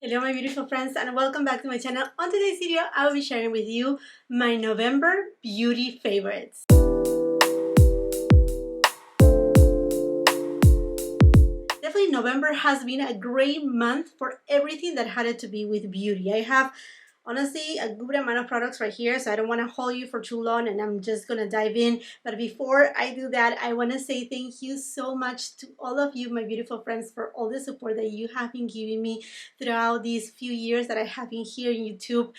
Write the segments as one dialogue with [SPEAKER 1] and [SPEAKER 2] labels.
[SPEAKER 1] Hello my beautiful friends and welcome back to my channel. On today's video I will be sharing with you my November beauty favorites. Definitely November has been a great month for everything that had to be with beauty. I have honestly a good amount of products right here, so I don't want to hold you for too long and I'm just gonna dive in. But before I do that, I want to say thank you so much to all of you, my beautiful friends, for all the support that you have been giving me throughout these few years that I have been here in YouTube.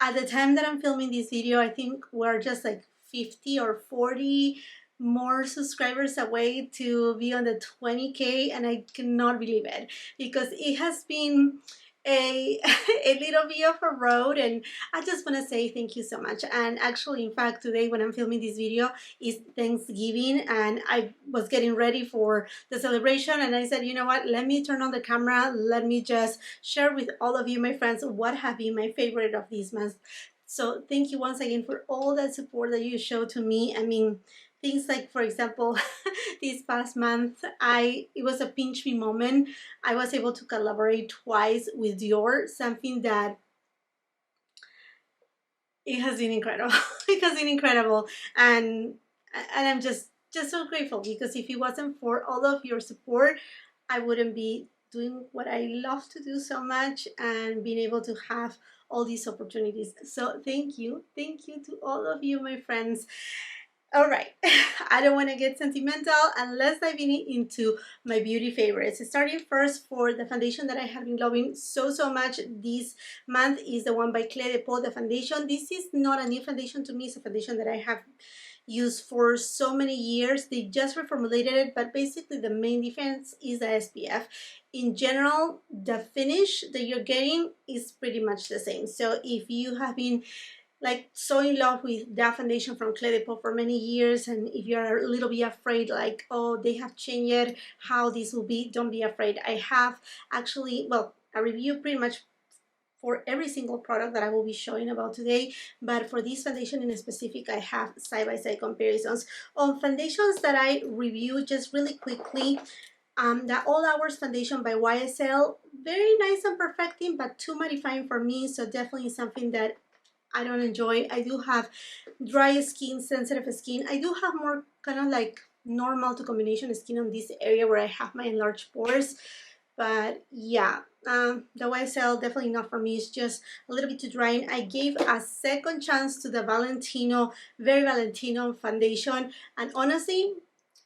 [SPEAKER 1] At the time that I'm filming this video, I think we're just like 50 or 40 more subscribers away to be on the 20K, and I cannot believe it because it has been a little bit of a road, and I just want to say thank you so much. And actually, in fact, today when I'm filming this video is Thanksgiving, and I was getting ready for the celebration, and I said, you know what, let me turn on the camera, let me just share with all of you, my friends, what have been my favorite of this month. So thank you once again for all that support that you show to me. I mean, things like, for example, this past month, it was a pinch me moment. I was able to collaborate twice with Dior, something that it has been incredible. It has been incredible, and I'm just so grateful, because if it wasn't for all of your support, I wouldn't be doing what I love to do so much and being able to have all these opportunities. So thank you to all of you, my friends. All right, I don't want to get sentimental, and let's dive into my beauty favorites. Starting first, for the foundation that I have been loving so much this month is the one by Clé de Peau, the foundation. This is not a new foundation to me. It's a foundation that I have used for so many years. They just reformulated it, but basically the main difference is the SPF. In general, the finish that you're getting is pretty much the same. So if you have been like so in love with that foundation from Clé de Peau for many years, and if you're a little bit afraid, like, oh, they have changed how this will be, don't be afraid. I have actually, well, a review pretty much for every single product that I will be showing about today, but for this foundation in specific, I have side-by-side comparisons on foundations that I review just really quickly. The All Hours foundation by YSL, very nice and perfecting, but too mattifying for me, so definitely something that I don't enjoy. I do have dry skin, sensitive skin. I do have more kind of like normal to combination skin on this area where I have my enlarged pores. But yeah, the YSL definitely not for me. It's just a little bit too dry. I gave a second chance to the Valentino, Very Valentino foundation, and honestly,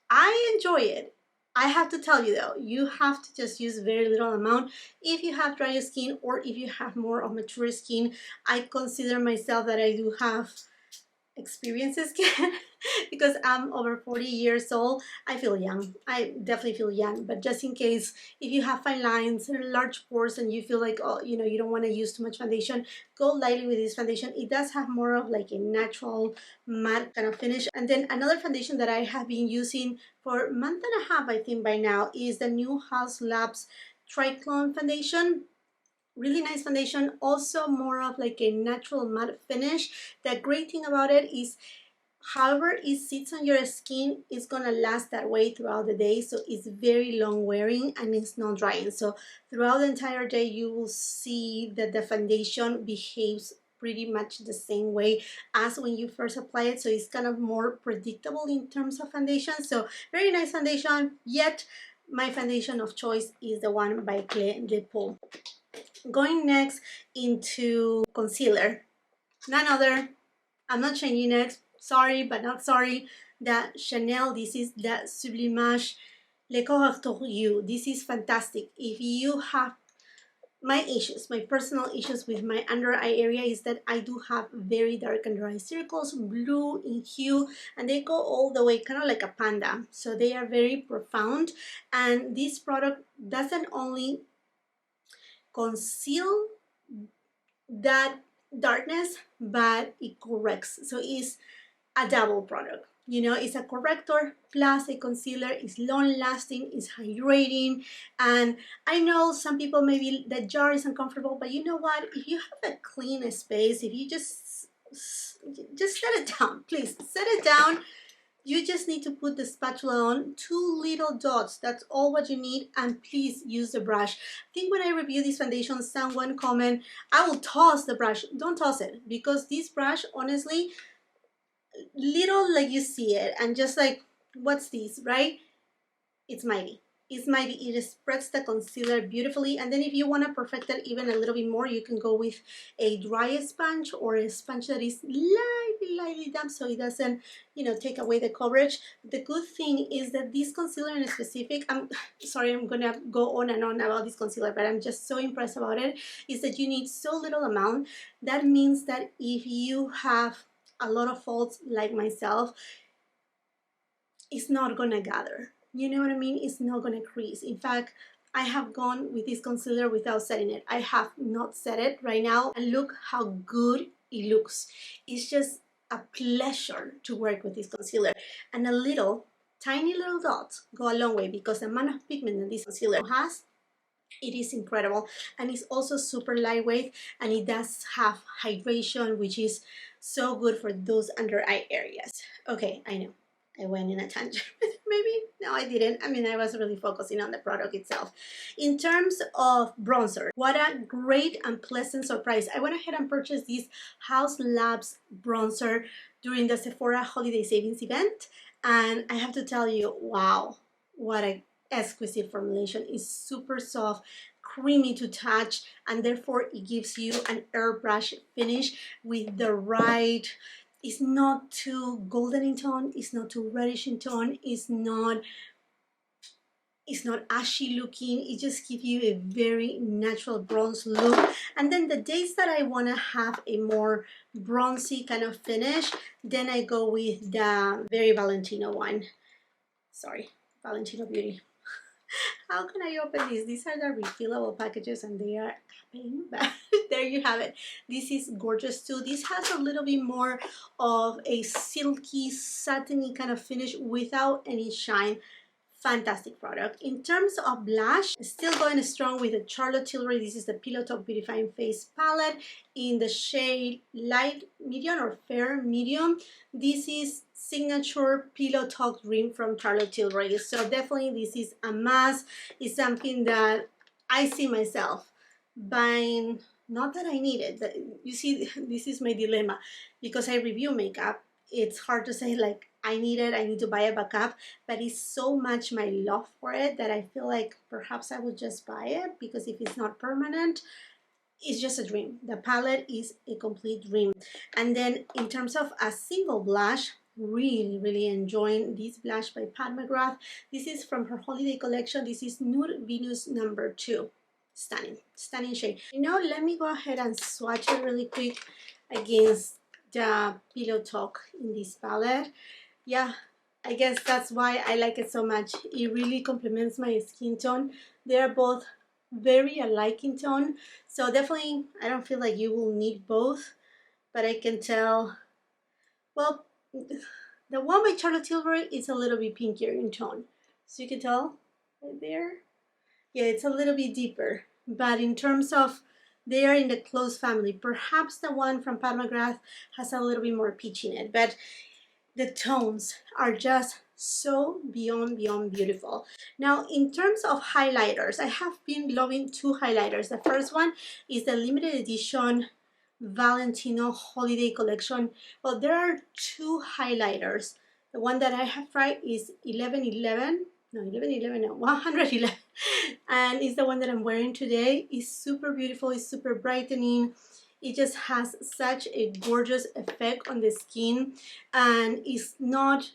[SPEAKER 1] I enjoy it. I have to tell you though, you have to just use very little amount if you have dry skin, or if you have more of mature skin. I consider myself that I do have experienced skin because I'm over 40 years old. I feel young. I definitely feel young, but just in case, if you have fine lines and large pores and you feel like, oh, you know, you don't want to use too much foundation, go lightly with this foundation. It does have more of like a natural matte kind of finish. And then another foundation that I have been using for a month and a half, I think by now, is the new HAUS Labs Triclone foundation. Really nice foundation, also more of like a natural matte finish. The great thing about it is, however it sits on your skin, it's gonna last that way throughout the day, so it's very long wearing and it's not drying. So throughout the entire day you will see that the foundation behaves pretty much the same way as when you first apply it, so it's kind of more predictable in terms of foundation. So very nice foundation, yet my foundation of choice is the one by Clé de Peau. Going next into concealer, none other, I'm not changing it, sorry but not sorry, the Chanel. This is the Sublimage Le Correcteur. This is fantastic. If you have my issues, my personal issues with my under eye area is that I do have very dark under eye circles, blue in hue, and they go all the way kind of like a panda, so they are very profound. And this product doesn't only conceal that darkness, but it corrects. So it's a double product. You know, it's a corrector plus a concealer. It's long lasting, it's hydrating. And I know some people, maybe the jar is uncomfortable, but you know what, if you have a clean space, if you just set it down, please set it down. You just need to put the spatula on, 2 little dots, that's all what you need, and please use the brush. I think when I review this foundation, someone comment, I will toss the brush. Don't toss it, because this brush, honestly, little like you see it, and just like, what's this, right? It's mighty. It's mighty. It spreads the concealer beautifully. And then if you want to perfect it even a little bit more, you can go with a dry sponge or a sponge that is lightly damp, so it doesn't, you know, take away the coverage. The good thing is that this concealer in specific, I'm sorry, I'm gonna go on and on about this concealer, but I'm just so impressed about it, is that you need so little amount. That means that if you have a lot of faults like myself, it's not gonna gather. You know what I mean? It's not gonna crease. In fact, I have gone with this concealer without setting it. I have not set it right now, and look how good it looks. It's just a pleasure to work with this concealer. And a little, tiny little dots go a long way, because the amount of pigment that this concealer has, it is incredible. And it's also super lightweight, and it does have hydration, which is so good for those under eye areas. Okay, I know I went in a tangent. Maybe, no, I didn't. I mean, I was really focusing on the product itself. In terms of bronzer, what a great and pleasant surprise. I went ahead and purchased this HAUS Labs bronzer during the Sephora Holiday Savings event, and I have to tell you, wow, what a exquisite formulation. It's super soft, creamy to touch, and therefore it gives you an airbrush finish with the right, it's not too golden in tone, it's not too reddish in tone, it's not ashy looking. It just gives you a very natural bronze look. And then the days that I want to have a more bronzy kind of finish, then I go with the very Valentino one. Sorry, Valentino Beauty. How can I open these? These are the refillable packages, and they are happening, but there you have it. This is gorgeous too. This has a little bit more of a silky, satiny kind of finish without any shine. Fantastic product. In terms of blush, still going strong with the Charlotte Tilbury. This is the Pillow Talk Beautifying Face Palette in the shade light medium or fair medium. This is signature Pillow Talk Dream from Charlotte Tilbury. So definitely this is a must. It's something that I see myself buying. Not that I need it. You see, this is my dilemma. Because I review makeup, it's hard to say like, I need it, I need to buy a backup, but it's so much my love for it that I feel like perhaps I would just buy it, because if it's not permanent, it's just a dream. The palette is a complete dream. And then in terms of a single blush, really enjoying this blush by Pat McGrath. This is from her holiday collection. This is Nude Venus number 2. Stunning shade. You know, let me go ahead and swatch it really quick against the Pillow Talk in this palette. Yeah, I guess that's why I like it so much. It really complements my skin tone. They're both very alike in tone, so definitely I don't feel like you will need both, but I can tell, well, the one by Charlotte Tilbury is a little bit pinkier in tone, so you can tell right there. Yeah, it's a little bit deeper, but in terms of, they are in the close family. Perhaps the one from Pat McGrath has a little bit more peach in it, but the tones are just so beyond beautiful. Now, in terms of highlighters, I have been loving 2 highlighters. The first one is the limited edition Valentino holiday collection. Well, there are 2 highlighters. The one that I have tried is 111, and it's the one that I'm wearing today. It's super beautiful, it's super brightening. It just has such a gorgeous effect on the skin, and it's not,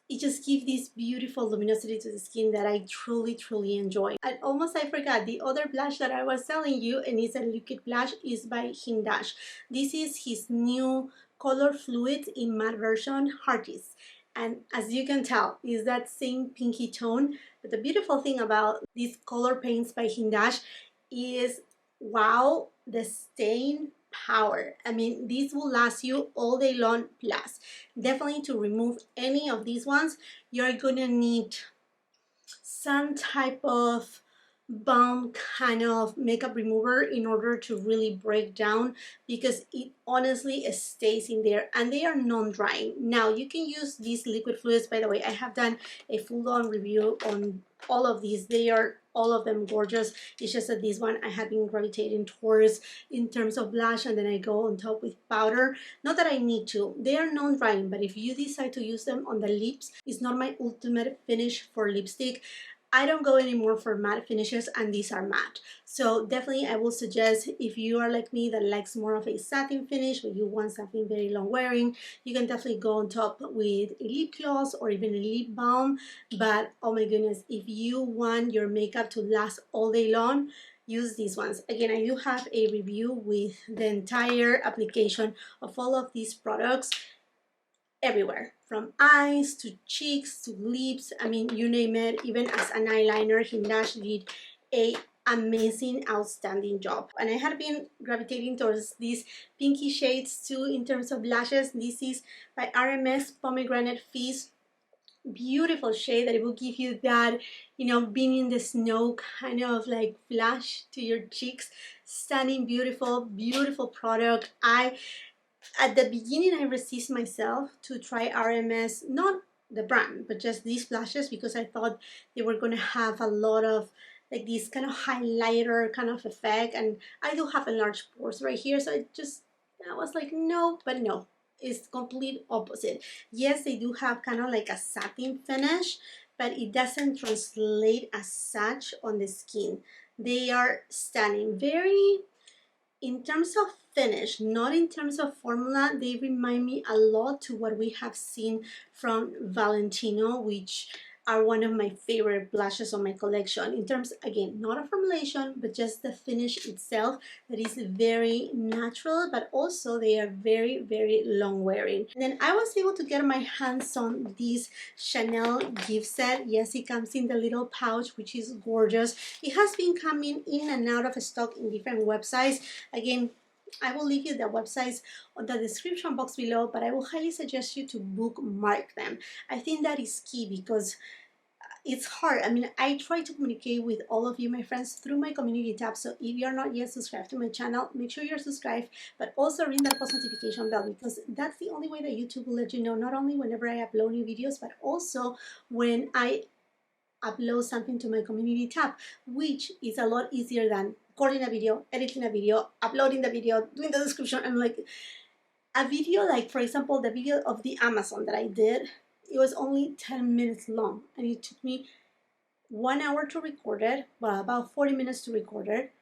[SPEAKER 1] it just gives this beautiful luminosity to the skin that I truly enjoy. And almost I forgot, the other blush that I was telling you, and it's a liquid blush, is by HINDASH. This is his new color fluid in matte version, Heartist. And as you can tell, is that same pinky tone. But the beautiful thing about these color paints by HINDASH is, wow, the stain power. I mean, this will last you all day long. Plus, definitely to remove any of these ones, you're gonna need some type of balm kind of makeup remover in order to really break down, because it honestly stays in there, and they are non-drying. Now you can use these liquid fluids. By the way, I have done a full-on review on all of these. They are all of them gorgeous. It's just that this one I have been gravitating towards in terms of blush, and then I go on top with powder. Not that I need to. They are non-drying, but if you decide to use them on the lips, it's not my ultimate finish for lipstick. I don't go anymore for matte finishes, and these are matte. So definitely I will suggest, if you are like me that likes more of a satin finish, but you want something very long wearing, you can definitely go on top with a lip gloss or even a lip balm. But oh my goodness, if you want your makeup to last all day long, use these ones. Again, I do have a review with the entire application of all of these products everywhere, from eyes to cheeks to lips. I mean, you name it. Even as an eyeliner, HINDASH did a amazing, outstanding job. And I had been gravitating towards these pinky shades too in terms of lashes. This is by RMS Pomegranate Fizz. Beautiful shade that it will give you that, you know, being in the snow kind of like flash to your cheeks. Stunning, beautiful, beautiful product. At the beginning, I resist myself to try RMS, not the brand, but just these blushes, because I thought they were going to have a lot of like this kind of highlighter kind of effect, and I do have enlarged pores right here, so I was like, no. But no, it's complete opposite. Yes, they do have kind of like a satin finish, but it doesn't translate as such on the skin. They are stunning, very, in terms of finish, not in terms of formula, they remind me a lot to what we have seen from Valentino, which are one of my favorite blushes on my collection. In terms, again, not a formulation, but just the finish itself, that is very natural, but also they are very, very long wearing. And then I was able to get my hands on this Chanel gift set. Yes, it comes in the little pouch, which is gorgeous. It has been coming in and out of stock in different websites. Again, I will leave you the websites on the description box below, but I will highly suggest you to bookmark them. I think that is key, because it's hard. I mean, I try to communicate with all of you, my friends, through my community tab. So if you're not yet subscribed to my channel, make sure you're subscribed, but also ring that post notification bell, because that's the only way that YouTube will let you know, not only whenever I upload new videos, but also when I upload something to my community tab, which is a lot easier than recording a video, editing a video, uploading the video, doing the description. And like a video, like for example, the video of the Amazon that I did, it was only 10 minutes long, and it took me 1 hour to record it, well, about 40 minutes to record it,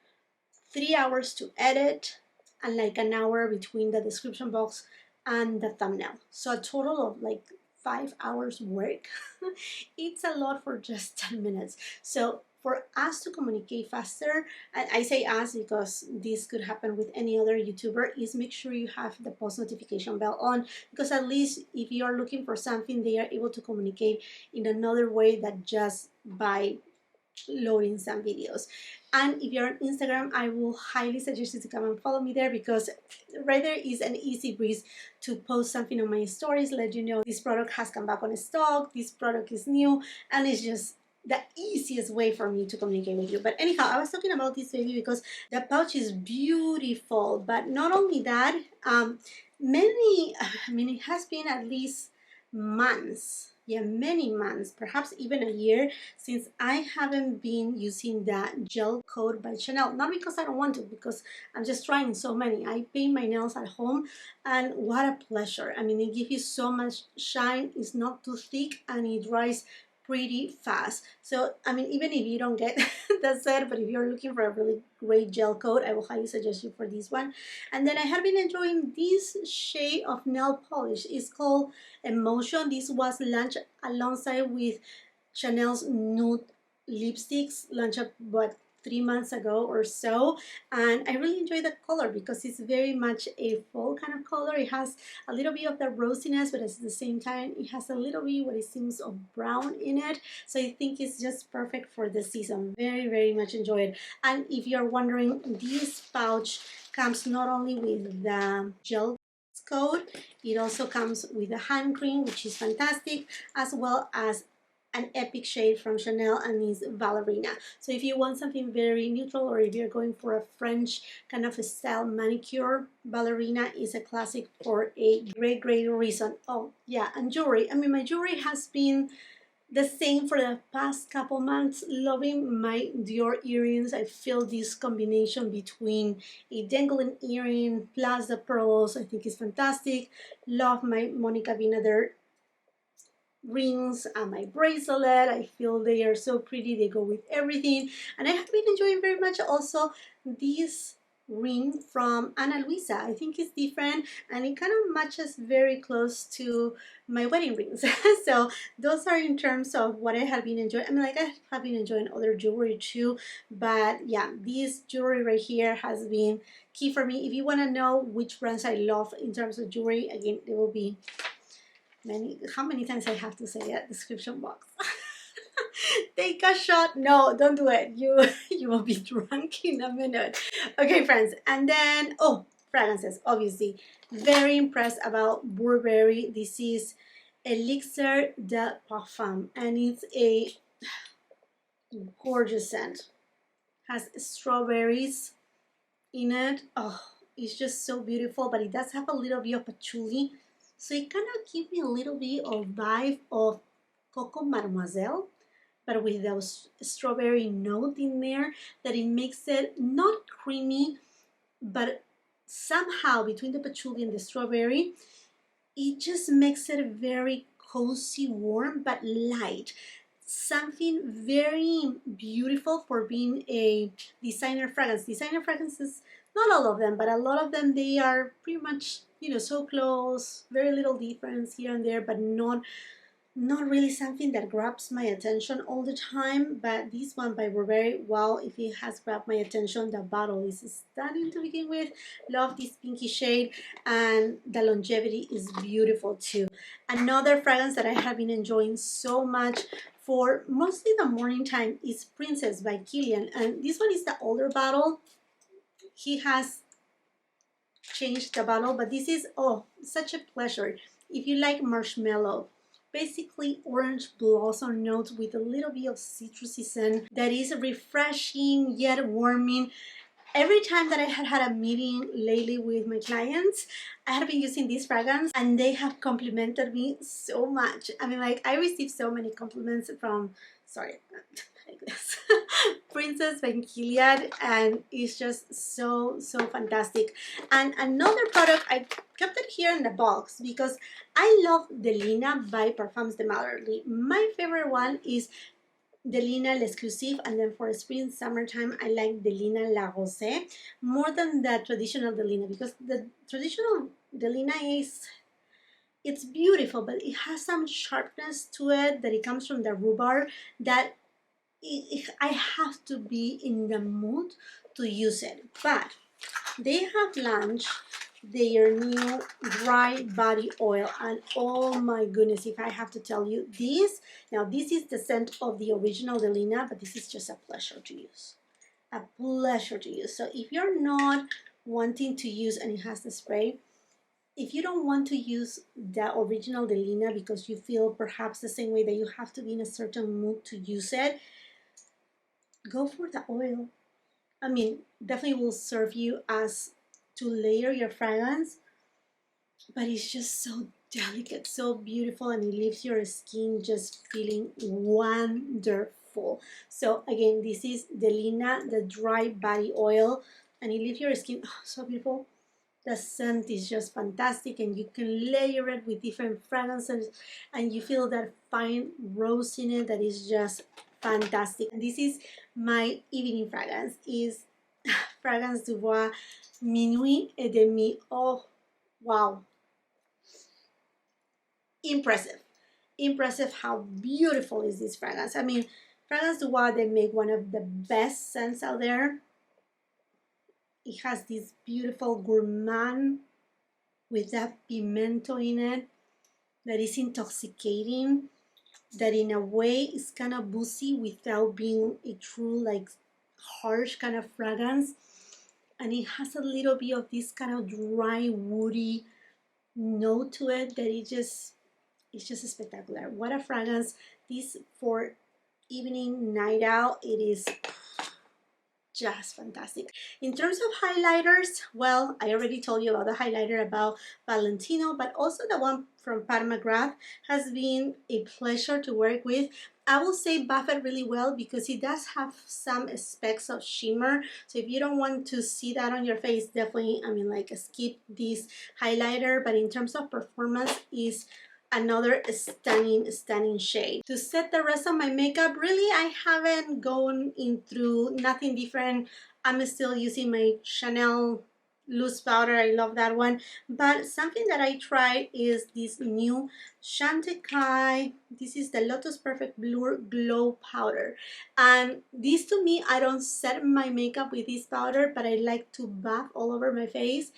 [SPEAKER 1] 3 hours to edit, and like an hour between the description box and the thumbnail. So a total of like 5 hours work. It's a lot for just 10 minutes. So for us to communicate faster, and I say us because this could happen with any other YouTuber, is make sure you have the post notification bell on, because at least if you are looking for something, they are able to communicate in another way than just by loading some videos. And if you're on Instagram, I will highly suggest you to come and follow me there, because right there is an easy breeze to post something on my stories, let you know this product has come back on stock, this product is new, and it's just the easiest way for me to communicate with you. But anyhow, I was talking about this baby because the pouch is beautiful. But not only that, I mean, it has been at least months, yeah, many months, perhaps even a year, since I haven't been using that gel coat by Chanel. Not because I don't want to, because I'm just trying so many. I paint my nails at home, and what a pleasure. I mean, it gives you so much shine, it's not too thick, and it dries pretty fast. So I mean, even if you don't get that set, but if you're looking for a really great gel coat, I will highly suggest you for this one. And then I have been enjoying this shade of nail polish. It's called Emotion. This was launched alongside with Chanel's Nude lipsticks, launched what, 3 months ago or so, and I really enjoy the color because it's very much a fall kind of color. It has a little bit of the rosiness, but at the same time it has a little bit what it seems of brown in it, so I think it's just perfect for the season. Very, very much enjoy it. And if you're wondering, this pouch comes not only with the gel coat, it also comes with a hand cream, which is fantastic, as well as an epic shade from Chanel, and is Ballerina. So if you want something very neutral, or if you're going for a French kind of a style manicure, Ballerina is a classic for a great reason. Oh yeah, and jewelry. I mean, my jewelry has been the same for the past couple months. Loving my Dior earrings. I feel this combination between a dangling earring plus the pearls, I think is fantastic. Love my Monica Vinader rings and my bracelet. I feel they are so pretty, they go with everything. And I have been enjoying very much also this ring from Ana Luisa. I think it's different and it kind of matches very close to my wedding rings. So those are in terms of what I have been enjoying. I mean, like, I have been enjoying other jewelry too, but yeah, this jewelry right here has been key for me. If you want to know which brands I love in terms of jewelry, again, there will be how many times I have to say it? Description box. Take a shot. No, don't do it. You will be drunk in a minute. Okay, friends. And then, oh, fragrances, obviously. Very impressed about Burberry. This is Elixir de Parfum, and it's a gorgeous scent. Has strawberries in it. Oh, it's just so beautiful, but it does have a little bit of patchouli. So it kind of gives me a little bit of vibe of Coco Mademoiselle, but with those strawberry note in there, that it makes it not creamy, but somehow between the patchouli and the strawberry, it just makes it very cozy, warm, but light. Something very beautiful for being a designer fragrance. Designer fragrances, not all of them, but a lot of them, they are pretty much, you know, so close, very little difference here and there, but not really something that grabs my attention all the time. But this one by Burberry, wow, if it has grabbed my attention. The bottle is stunning to begin with. Love this pinky shade, and the longevity is beautiful too. Another fragrance that I have been enjoying so much for mostly the morning time is Princess by Kilian, and this one is the older bottle. He has changed the bottle, but this is, oh, such a pleasure. If you like marshmallow, basically orange blossom notes with a little bit of citrusy scent that is refreshing yet warming. Every time that I had a meeting lately with my clients, I have been using this fragrance and they have complimented me so much. I mean, like, I received so many compliments from, sorry, like this, Princess by Kilian, and it's just so fantastic. And another product, I kept it here in the box because I love Delina by Parfums de Malherbe. My favorite one is Delina L'Exclusive, and then for spring summertime I like Delina La Rosée more than the traditional Delina, because the traditional Delina is, it's beautiful, but it has some sharpness to it that it comes from the rhubarb that I have to be in the mood to use it. But they have launched their new dry body oil, and oh my goodness, if I have to tell you this, now this is the scent of the original Delina, but this is just a pleasure to use. A pleasure to use. So if you're not wanting to use, and it has the spray, if you don't want to use the original Delina because you feel perhaps the same way that you have to be in a certain mood to use it, go for the oil. I mean, definitely will serve you as to layer your fragrance, but it's just so delicate, so beautiful, and it leaves your skin just feeling wonderful. So again, this is Delina, the dry body oil, and it leaves your skin so beautiful. The scent is just fantastic, and you can layer it with different fragrances, and you feel that fine rose in it that is just fantastic. And this is my evening fragrance, is Fragrance du Bois Minuit et Demi. Oh, wow. Impressive. Impressive how beautiful is this fragrance. I mean, Fragrance du Bois, they make one of the best scents out there. It has this beautiful gourmand with that pimento in it that is intoxicating, that in a way is kind of boozy without being a true, like, harsh kind of fragrance. And it has a little bit of this kind of dry, woody note to it that it's just spectacular. What a fragrance this for evening, night out, it is just fantastic. In terms of highlighters, well, I already told you about the highlighter about Valentino, but also the one from McGRATH has been a pleasure to work with. I will say buff it really well because it does have some specks of shimmer. So if you don't want to see that on your face, definitely, I mean, like, skip this highlighter. But in terms of performance, is another stunning shade. To set the rest of my makeup, really I haven't gone in through nothing different. I'm still using my Chanel loose powder. I love that one. But something that I tried is this new Chantecaille. This is the Lotus Perfect Blur Glow Powder. And this, to me, I don't set my makeup with this powder, but I like to buff all over my face.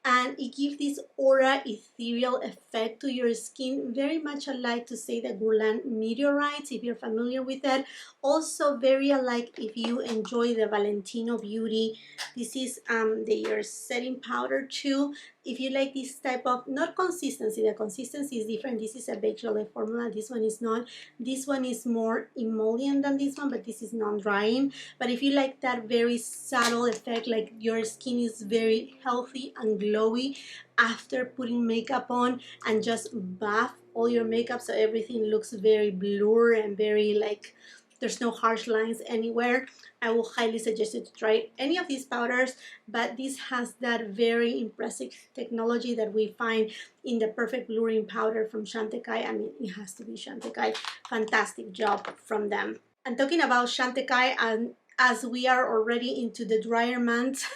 [SPEAKER 1] And it gives this aura ethereal effect to your skin, very much alike to say the Guerlain Meteorites, if you're familiar with that. Also very alike if you enjoy the Valentino Beauty. This is their setting powder too. If you like this type of, not consistency, the consistency is different. This is a beige jelly formula, this one is not. This one is more emollient than this one, but this is non-drying. But if you like that very subtle effect, like your skin is very healthy and glowy after putting makeup on, and just buff all your makeup so everything looks very blur and very like there's no harsh lines anywhere, I will highly suggest you to try any of these powders. But this has that very impressive technology that we find in the Perfect Blurring Powder from Chantecaille. I mean, it has to be Chantecaille. Fantastic job from them. And talking about Chantecaille, and as we are already into the drier months,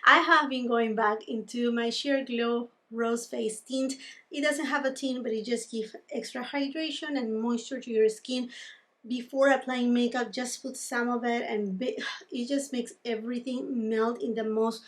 [SPEAKER 1] I have been going back into my Sheer Glow Rose Face Tint. It doesn't have a tint, but it just gives extra hydration and moisture to your skin. Before applying makeup, just put some of it, and it just makes everything melt in the most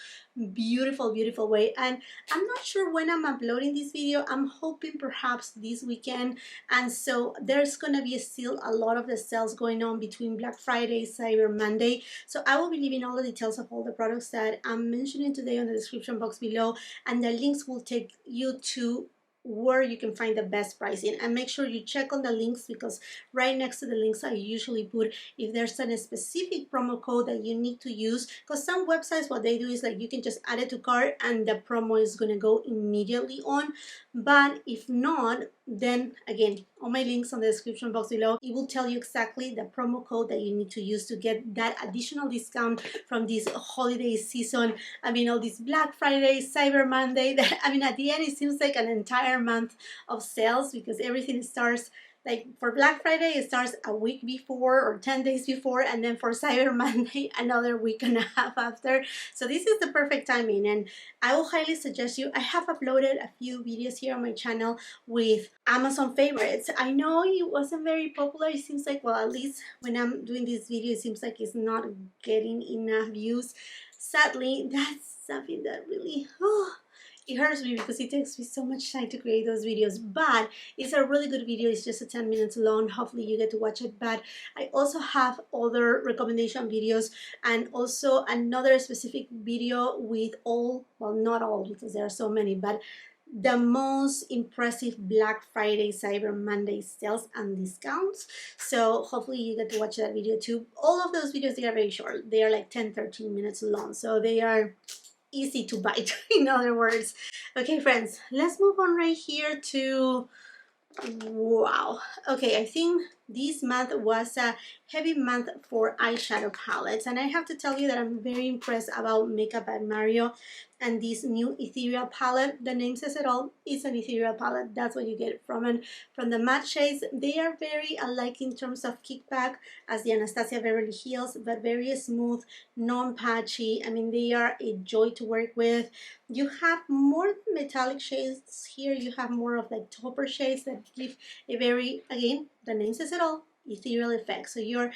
[SPEAKER 1] beautiful way. And I'm not sure when I'm uploading this video. I'm hoping perhaps this weekend, and so there's gonna be still a lot of the sales going on between Black Friday, Cyber Monday. So I will be leaving all the details of all the products that I'm mentioning today on the description box below, and the links will take you to where you can find the best pricing. And make sure you check on the links, because right next to the links I usually put if there's a specific promo code that you need to use, because some websites, what they do is like you can just add it to cart and the promo is going to go immediately on. But if not, then again, on my links on the description box below, it will tell you exactly the promo code that you need to use to get that additional discount from this holiday season. I mean, all this Black Friday, Cyber Monday, that, I mean, at the end it seems like an entire month of sales, because everything starts, like for Black Friday it starts a week before or 10 days before, and then for Cyber Monday another week and a half after. So this is the perfect timing, and I will highly suggest you. I have uploaded a few videos here on my channel with Amazon favorites. I know it wasn't very popular. It seems like, well, at least when I'm doing this video, it seems like it's not getting enough views. Sadly, that's something that really it hurts me, because it takes me so much time to create those videos. But it's a really good video. It's just 10 minutes long. Hopefully you get to watch it. But I also have other recommendation videos, and also another specific video with all, well, not all because there are so many, but the most impressive Black Friday, Cyber Monday sales and discounts. So hopefully you get to watch that video too. All of those videos, they are very short. They are like 10-13 minutes long. So they are easy to bite, in other words. Okay, friends, let's move on right here to, wow. Okay, I think this month was a heavy month for eyeshadow palettes, and I have to tell you that I'm very impressed about Makeup by Mario and this new ethereal palette. The name says it all. It's an ethereal palette. That's what you get from it. From the matte shades, they are very alike in terms of kickback as the Anastasia Beverly Hills, but very smooth, non-patchy. I mean, they are a joy to work with. You have more metallic shades here. You have more of like tauper shades that give a very, again, the name says it all, ethereal effect. So you're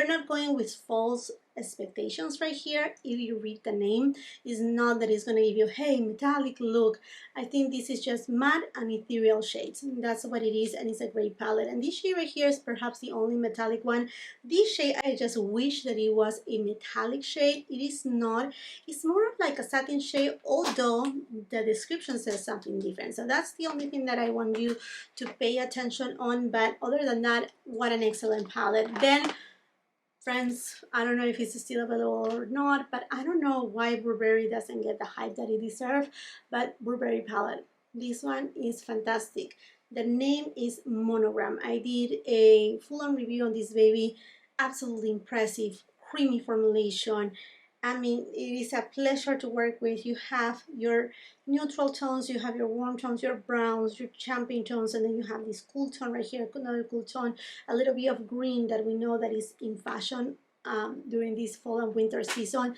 [SPEAKER 1] not going with false expectations right here. If you read the name, it's not that it's going to give you, hey, metallic look. I think this is just matte and ethereal shades. That's what it is, and it's a great palette. And this shade right here is perhaps the only metallic one. This shade, I just wish that it was a metallic shade. It is not. It's more of like a satin shade, although the description says something different. So that's the only thing that I want you to pay attention on. But other than that, what an excellent palette. Then, friends, I don't know if it's still available or not, but I don't know why Burberry doesn't get the hype that it deserves. But Burberry palette, this one is fantastic. The name is Monogram. I did a full-on review on this baby. Absolutely impressive, creamy formulation. I mean, it is a pleasure to work with. You have your neutral tones, you have your warm tones, your browns, your champagne tones, and then you have this cool tone right here, another cool tone, a little bit of green that we know that is in fashion during this fall and winter season.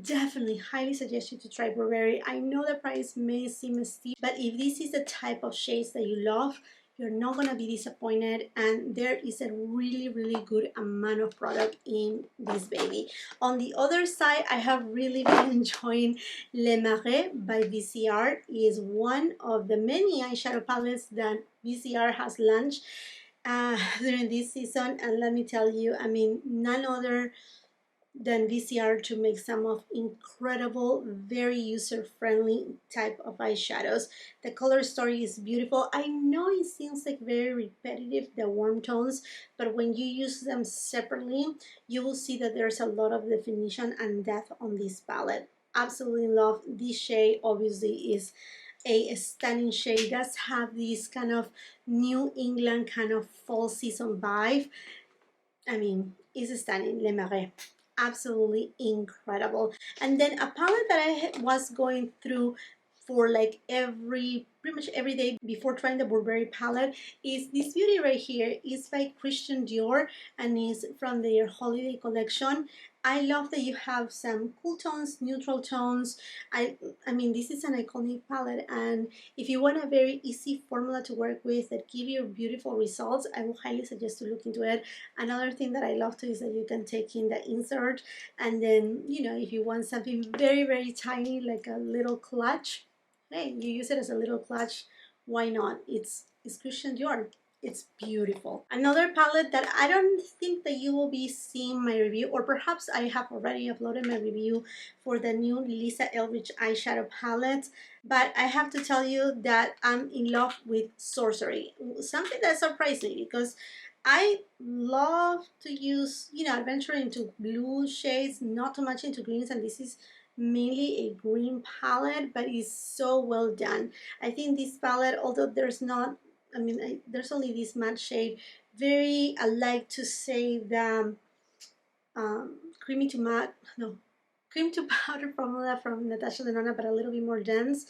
[SPEAKER 1] Definitely highly suggest you to try Burberry. I know the price may seem steep, but if this is the type of shades that you love, you're not going to be disappointed, and there is a really good amount of product in this baby. On the other side, I have really been enjoying Le Marais by VCR. It is one of the many eyeshadow palettes that VCR has launched during this season, and let me tell you, I mean, none other than VCR to make some of incredible, very user-friendly type of eyeshadows. The color story is beautiful. I know it seems like very repetitive, the warm tones, but when you use them separately, you will see that there's a lot of definition and depth on this palette. Absolutely love this shade. Obviously is a stunning shade. It does have this kind of New England kind of fall season vibe. I mean, it's stunning. Le Marais, absolutely incredible. And then a palette that I was going through for like pretty much every day before trying the Burberry palette is this beauty right here. It's by Christian Dior and is from their holiday collection. I love that you have some cool tones, neutral tones. I mean, this is an iconic palette, and if you want a very easy formula to work with that give you beautiful results, I will highly suggest to look into it. Another thing that I love too is that you can take in the insert, and then, you know, if you want something very tiny like a little clutch, hey, you use it as a little clutch, why not? It's Christian Dior. It's beautiful. Another palette that I don't think that you will be seeing my review, or perhaps I have already uploaded my review for the new Lisa Eldridge eyeshadow palette, but I have to tell you that I'm in love with Sorcery. Something that surprised me because I love to use, you know, adventure into blue shades, not too much into greens, and this is mainly a green palette, but it's so well done. I think this palette, although there's not, I mean, there's only this matte shade, very, I like to say the creamy to matte, no, cream to powder formula from Natasha Denona, but a little bit more dense.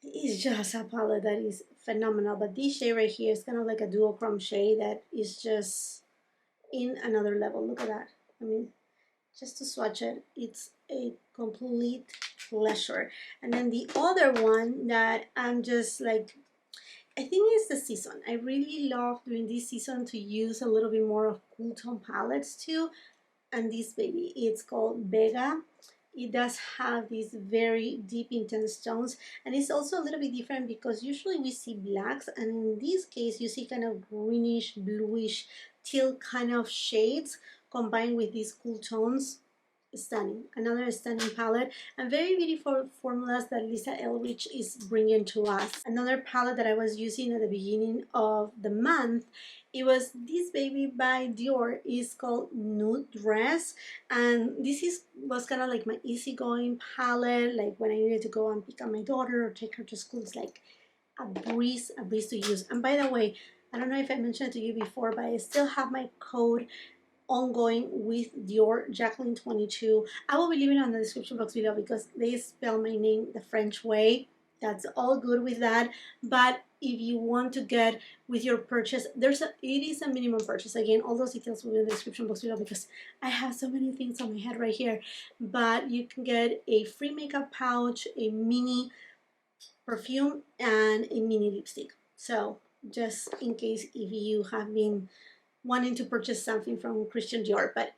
[SPEAKER 1] It's just a palette that is phenomenal. But this shade right here is kind of like a duochrome shade that is just in another level. Look at that. I mean, just to swatch it, it's a complete pleasure. And then the other one that I'm just like, I think it's the season. I really love during this season to use a little bit more of cool tone palettes too. And this baby, it's called Vega. It does have these very deep, intense tones, and it's also a little bit different because usually we see blacks, and in this case you see kind of greenish, bluish, teal kind of shades combined with these cool tones. Stunning. Another stunning palette and very beautiful formulas that Lisa Eldridge is bringing to us. Another palette that I was using at the beginning of the month, it was this baby by Dior. It's called Nude Dress, and this was kind of like my easygoing palette, like when I needed to go and pick up my daughter or take her to school. It's like a breeze to use. And by the way, I don't know if I mentioned it to you before, but I still have my code ongoing with Dior Jackeline 22. I will be leaving it on the description box below because they spell my name the French way. That's all good with that. But if you want to get with your purchase, it is a minimum purchase. Again, all those details will be in the description box below because I have so many things on my head right here. But you can get a free makeup pouch, a mini perfume, and a mini lipstick. So just in case if you have been wanting to purchase something from Christian Dior. But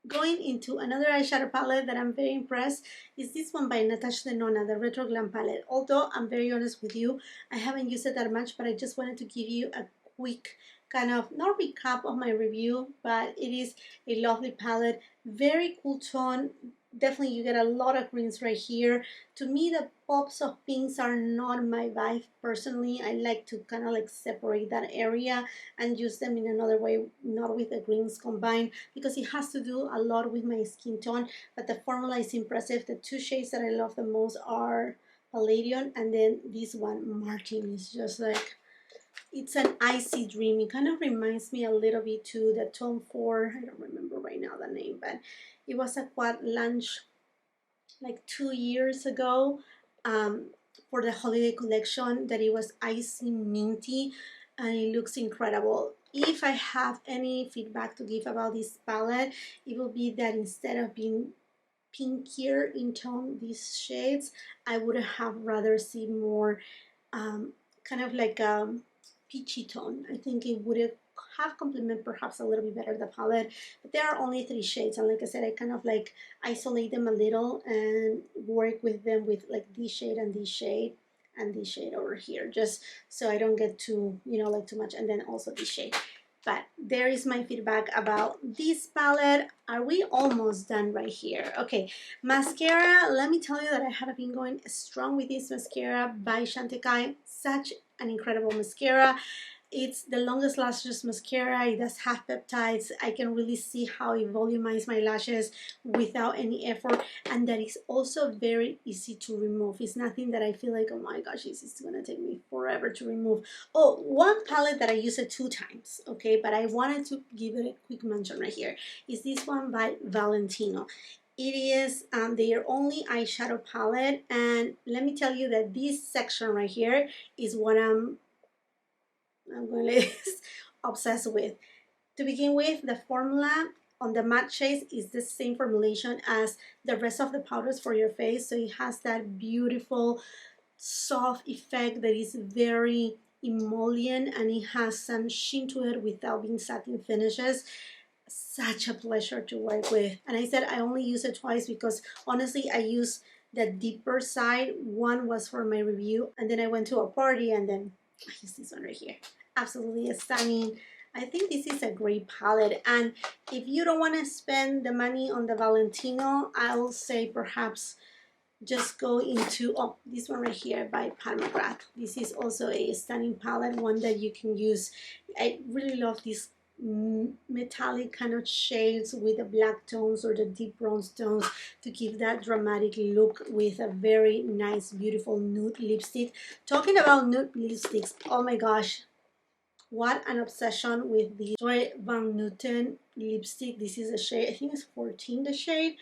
[SPEAKER 1] going into another eyeshadow palette that I'm very impressed is this one by Natasha Denona, the Retro Glam palette. Although I'm very honest with you, I haven't used it that much, but I just wanted to give you a quick kind of, not recap of my review, but it is a lovely palette, very cool tone. Definitely you get a lot of greens right here. To me, the pops of pinks are not my vibe personally. I like to kind of like separate that area and use them in another way, not with the greens combined, because it has to do a lot with my skin tone. But the formula is impressive. The two shades that I love the most are Palladium, and then this one, Martin, is just like, it's an icy dream. It kind of reminds me a little bit to the Tom Ford, I don't remember right now the name, but it was a quad launch like 2 years ago for the holiday collection, that it was icy minty and it looks incredible. If I have any feedback to give about this palette, it will be that instead of being pinkier in tone, these shades, I would have rather seen more kind of like peachy tone. I think it would have complement perhaps a little bit better the palette, but there are only 3 shades, and like I said, I kind of like isolate them a little and work with them with like this shade and this shade and this shade over here, just so I don't get too, you know, like too much, and then also this shade. But there is my feedback about this palette. Are we almost done right here? Okay, mascara. Let me tell you that I have been going strong with this mascara by Chantecaille. Such an incredible mascara. It's the longest lashes mascara. It does have peptides. I can really see how it volumizes my lashes without any effort, and that is also very easy to remove. It's nothing that I feel like, oh my gosh, this is gonna take me forever to remove. Oh, one palette that I used it 2 times, okay, but I wanted to give it a quick mention right here, is this one by Valentino. It is their only eyeshadow palette, and let me tell you that this section right here is what I'm going to obsessed with. To begin with, the formula on the matte shades is the same formulation as the rest of the powders for your face, so it has that beautiful soft effect that is very emollient, and it has some sheen to it without being satin finishes. Such a pleasure to work with. And I said I only use it twice because honestly I use the deeper side. One was for my review, and then I went to a party, and then I used this one right here. Absolutely stunning. I think this is a great palette, and if you don't want to spend the money on the Valentino, I will say perhaps just go into, oh, this one right here by McGRATH. This is also a stunning palette, one that you can use. I really love these metallic kind of shades with the black tones or the deep bronze tones to give that dramatic look with a very nice, beautiful nude lipstick. Talking about nude lipsticks, oh my gosh, what an obsession with the Joy Van Newton lipstick. This is a shade, I think it's 14, the shade.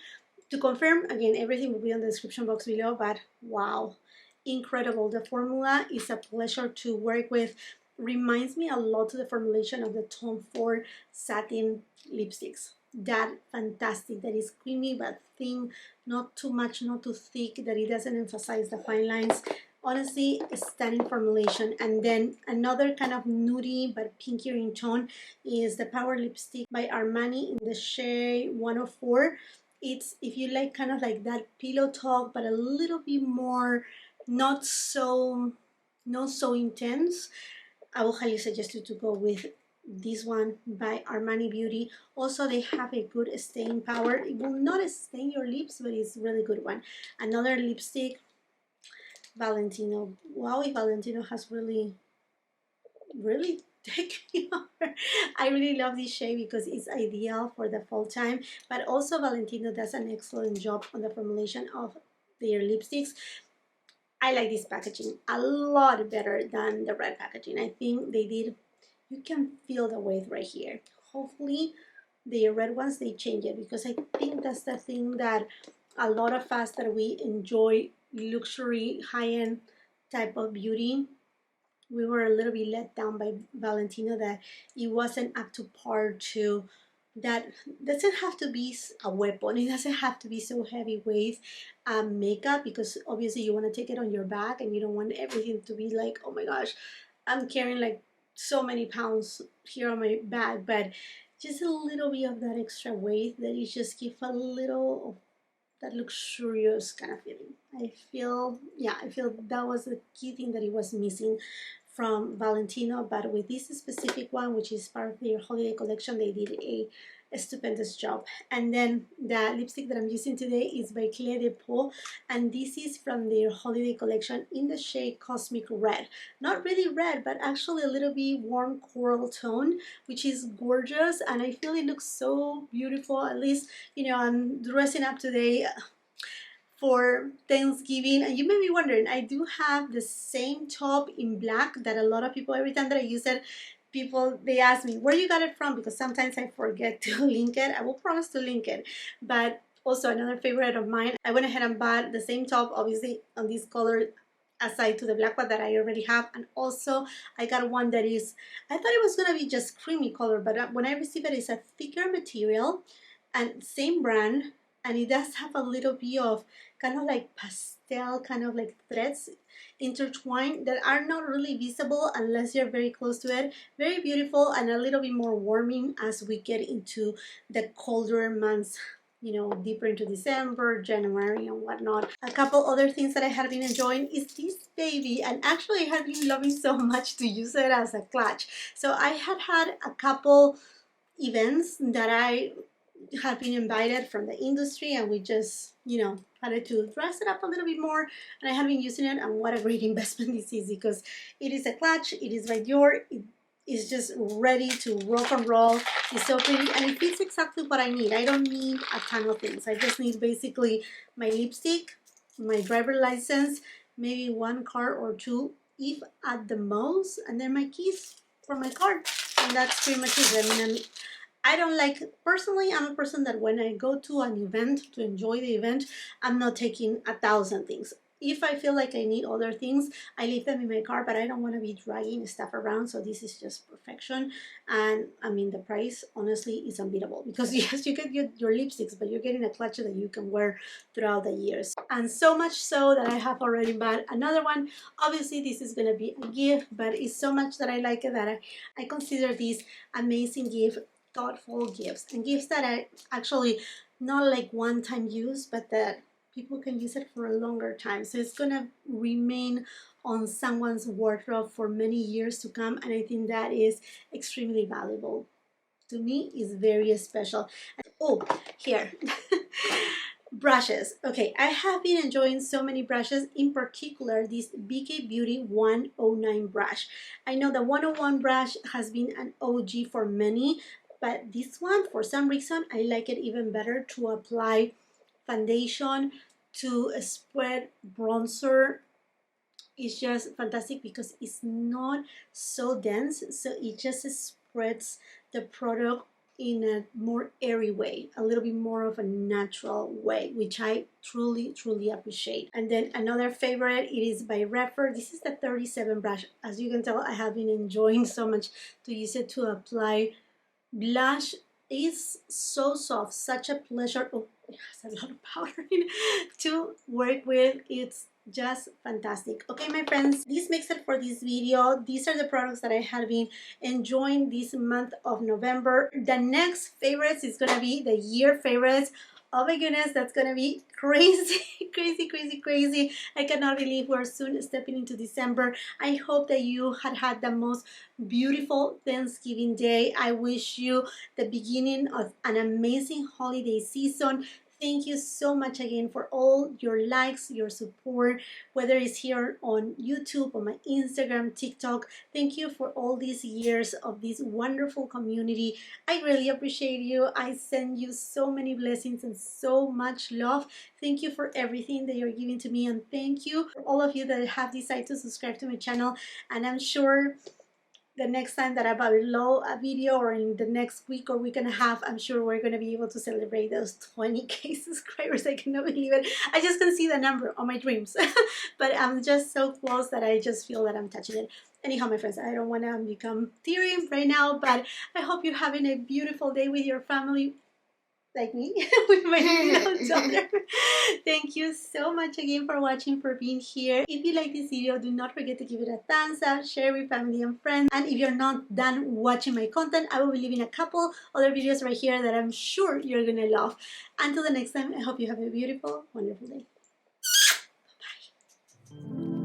[SPEAKER 1] To confirm, again, everything will be on the description box below, but wow, incredible. The formula is a pleasure to work with. Reminds me a lot of the formulation of the Tom Ford satin lipsticks. That fantastic, that is creamy but thin, not too much, not too thick, that it doesn't emphasize the fine lines. Honestly, a stunning formulation. And then another kind of nudie but pinkier in tone is the Power Lipstick by Armani in the shade 104. It's, if you like kind of like that pillow talk but a little bit more not so intense, I will highly suggest you to go with this one by Armani Beauty. Also, they have a good staying power. It will not stain your lips, but it's a really good one. Another lipstick, Valentino. Wow, Valentino has really taken me over. I really love this shade because it's ideal for the fall time, but also Valentino does an excellent job on the formulation of their lipsticks. I like this packaging a lot better than the red packaging. I think they did, you can feel the weight right here. Hopefully the red ones, they change it, because I think that's the thing that a lot of us that we enjoy luxury high-end type of beauty, we were a little bit let down by Valentino, that it wasn't up to par to that. Doesn't have to be a weapon, it doesn't have to be so heavyweight makeup, because obviously you want to take it on your back and you don't want everything to be like, oh my gosh, I'm carrying like so many pounds here on my back. But just a little bit of that extra weight that it just gives a little of that luxurious kind of feeling. I feel, yeah, I feel that was the key thing that it was missing from Valentino, but with this specific one, which is part of their holiday collection, they did a stupendous job. And then the lipstick that I'm using today is by Clé de Peau, and this is from their holiday collection in the shade Cosmic Red. Not really red, but actually a little bit warm coral tone, which is gorgeous, and I feel it looks so beautiful. At least, you know, I'm dressing up today for Thanksgiving, and you may be wondering, I do have the same top in black that a lot of people, every time that I use it, people, they ask me where you got it from, because sometimes I forget to link it. I will promise to link it. But also another favorite of mine, I went ahead and bought the same top, obviously on this color, aside to the black one that I already have, and also I got one that is, I thought it was gonna be just creamy color, but when I received it, it's a thicker material and same brand, and it does have a little bit of kind of like pastel, kind of like threads intertwined that are not really visible unless you're very close to it. Very beautiful and a little bit more warming as we get into the colder months, you know, deeper into December, January, and whatnot. A couple other things that I have been enjoying is this baby, and actually I have been loving so much to use it as a clutch. So I had a couple events that I have been invited from the industry, and we just, you know, had to dress it up a little bit more, and I have been using it, and what a great investment this is, because it is a clutch, it is by Dior, it is just ready to rock and roll. It's so pretty, and it fits exactly what I need. I don't need a ton of things. I just need basically my lipstick, my driver license, maybe one card or two, if at the most, and then my keys for my car, and that's pretty much it. I mean, I don't like, personally, I'm a person that when I go to an event, to enjoy the event, I'm not taking 1,000 things. If I feel like I need other things, I leave them in my car, but I don't want to be dragging stuff around, so this is just perfection. And I mean, the price, honestly, is unbeatable, because yes, you get your lipsticks, but you're getting a clutch that you can wear throughout the years. And so much so that I have already bought another one. Obviously, this is going to be a gift, but it's so much that I like it that I consider this amazing gift, thoughtful gifts, and gifts that are actually not like one-time use, but that people can use it for a longer time. So it's gonna remain on someone's wardrobe for many years to come, and I think that is extremely valuable. To me, is very special. Oh, here. Brushes. Okay, I have been enjoying so many brushes, in particular this BK Beauty 109 brush. I know the 101 brush has been an OG for many, but this one, for some reason, I like it even better to apply foundation, to spread bronzer. It's just fantastic because it's not so dense, so it just spreads the product in a more airy way, a little bit more of a natural way, which I truly appreciate. And then another favorite, it is by Redford. This is the 37 brush. As you can tell, I have been enjoying so much to use it to apply blush. Is so soft, such a pleasure. Oh, it has a lot of powder in it to work with. It's just fantastic. Okay, my friends, this makes it for this video. These are the products that I have been enjoying this month of November. The next favorites is gonna be the year favorites. Oh my goodness, that's gonna be crazy, crazy. I cannot believe we're soon stepping into December. I hope that you had the most beautiful Thanksgiving day. I wish you the beginning of an amazing holiday season. Thank you so much again for all your likes, your support, whether it's here on YouTube, on my Instagram, TikTok. Thank you for all these years of this wonderful community. I really appreciate you. I send you so many blessings and so much love. Thank you for everything that you're giving to me, and thank you for all of you that have decided to subscribe to my channel. And I'm sure the next time that I upload a video, or in the next week or week and a half, I'm sure we're going to be able to celebrate those 20K subscribers. I cannot believe it. I just can see the number on my dreams. But I'm just so close that I just feel that I'm touching it. Anyhow, my friends, I don't want to become teary right now, but I hope you're having a beautiful day with your family. like me, with my little daughter. Thank you so much again for watching, for being here. If you like this video, do not forget to give it a thumbs up, share with family and friends. And if you're not done watching my content, I will be leaving a couple other videos right here that I'm sure you're gonna love. Until the next time, I hope you have a beautiful, wonderful day. Bye.